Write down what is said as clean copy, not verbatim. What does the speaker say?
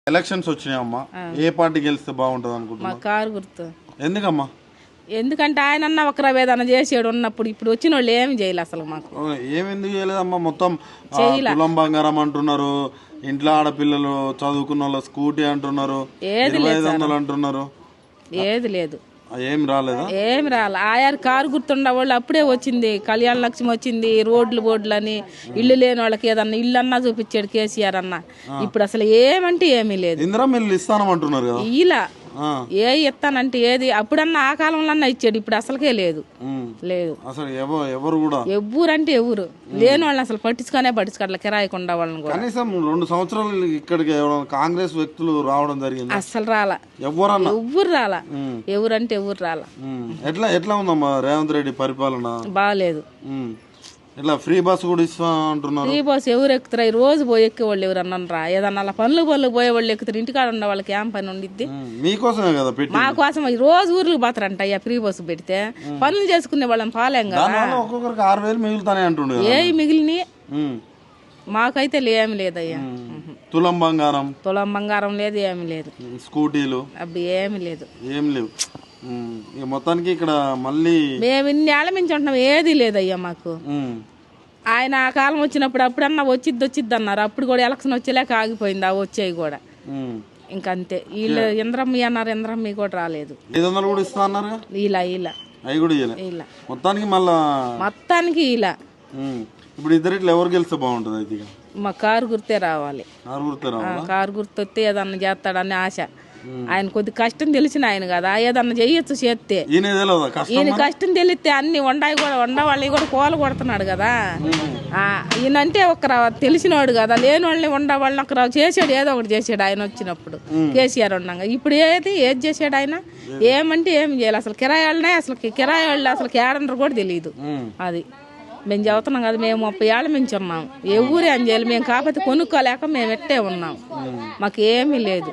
Elections వచ్చినాయమ్మా, ఏ party గెలిస్తే బాగుంటది అనుకుంటున్నా? మా కారు గుర్తు. ఎందుకమ్మా? ఎందుకంటే ఆయన ఒక్కరా వేదన చేసాడు ఉన్నప్పుడు, ఇప్పుడు వచ్చిన వాళ్ళు ఏమి చేయాలి అసలు మాకు. ఏమెందుకు చేయలేదమ్మా? మొత్తం తులం బంగారం అంటున్నారు, ఇంట్లో ఆడపిల్లలు చదువుకున్న వాళ్ళు స్కూటీ అంటున్నారు, 2500 అంటున్నారు. ఏది లేదు, ఏం రాలేదా? ఏమి రాలే. ఆయా కారు గుర్తుండ వాళ్ళు అప్పుడే వచ్చింది, కళ్యాణ లక్ష్మి వచ్చింది, రోడ్లు బోర్డులు అని. ఇల్లు లేని వాళ్ళకి ఏదన్నా ఇల్లు అన్నా చూపించాడు కేసీఆర్ అన్న. ఇప్పుడు అసలు ఏమంటే ఏమీ లేదు. ఇందిరా మిల్లు ఇస్తానమంటున్నారు కదా. ఇలా ఏ ఇస్తానంటే ఏది అప్పుడన్నా ఆ కాలంలో ఇచ్చాడు, ఇప్పుడు అసలుకే లేదు. లేదు అసలు ఎవరు కూడా ఎవ్వరంటే ఎవరు లేని వాళ్ళని అసలు పట్టించుకోవట్లే, కిరాయికుండా వాళ్ళని కూడా. కనీసం 2 సంవత్సరాలు ఇక్కడికి కాంగ్రెస్ వ్యక్తులు రావడం జరిగింది, అసలు రాలా. ఎవ్వరు రాలా, ఎవరంటే ఎవరు రాలా. ఎట్లా ఉందమ్మా రేవంత్ రెడ్డి పరిపాలన? బాగాలేదు. ఇట్లా ఫ్రీ బస్ కూడా ఇస్తా అంటున్నారు. ఫ్రీ బస్ ఎవరు ఎక్కుతారు? ఈ రోజు పోయి ఎక్కేవాళ్ళు ఎవరు అన్నరా? ఏదన్నా అలా పనులు పోయే వాళ్ళు ఎక్కుతారు, ఇంటికాడ ఉన్న వాళ్ళకి ఏం పని ఉండిద్ది? మీకోసమే కదా పెట్టి. మా కోసం ఈ రోజు ఊర్లకు పోతారంట అయ్యా ఫ్రీ బస్సు పెడితే. పనులు చేసుకునే వాళ్ళని పాలేం కదా. ఒక్కొక్కరికి 6000 మిగులుతానే అంటుండే. ఏ మిగిలిని మాకైతే ఏమి లేదయ్యా. తులం బంగారం లేదు, ఏమి లేదు. స్కూటీలు అబ్బి ఏమి లేదు, ఏం లేవు. మొత్తానికి ఇక్కడ మళ్ళీ మేము ఇన్నేళ్ల మించి ఉంటున్నాం, ఏది లేదయ్యా మాకు. ఆయన ఆ కాలం వచ్చినప్పుడు అప్పుడన్నా వచ్చిద్ది అన్నారు, అప్పుడు కూడా ఎలక్షన్ వచ్చేలాక ఆగిపోయింది. ఆ వచ్చేవి కూడా ఇంకంతే. వీళ్ళు ఇంద్రమ్మ అన్నారు, ఇంద్రమ్మ కూడా రాలేదు. 500 కూడా ఇస్తా అన్నారు. ఇలా అవి కూడా ఇలా మొత్తానికి ఇలా. ఇప్పుడు ఇద్దరిట్లో ఎవరు గెలిస్తే బాగుంటుంది? అయితే మా కారు గుర్తే రావాలి. కారు గుర్తు వస్తే ఏదన్నా చేస్తాడని ఆశ. ఆయన కొద్ది కష్టం తెలిసిన ఆయన కదా, ఏదన్నా చెయ్యొచ్చు చేస్తే. ఈయన కష్టం తెలిస్తే అన్ని వండవాళ్ళని కూడా కోల కొడుతున్నాడు కదా. ఈయనంటే తెలిసినవాడు కదా, లేని వాళ్ళని వండవాళ్ళని ఒక చేసాడు, ఏదో ఒకటి చేసాడు ఆయన వచ్చినప్పుడు. కేసీఆర్ ఉండగా ఇప్పుడు ఏది చేసాడు ఆయన? ఏమంటే ఏం చేయాలి అసలు? కిరాయాళ్ళనే అసలు కిరాయాళ్ళు అసలు కేడండ్రు కూడా తెలియదు. అది మేము చదువుతున్నాం కదా, మేము 30 ఏళ్ళ నుంచి ఉన్నాం. ఏ ఊరే అని చేయాలి మేము, కాకపోతే కొనుక్కోలేక మేము ఎట్టే ఉన్నాం, మాకు ఏమీ లేదు.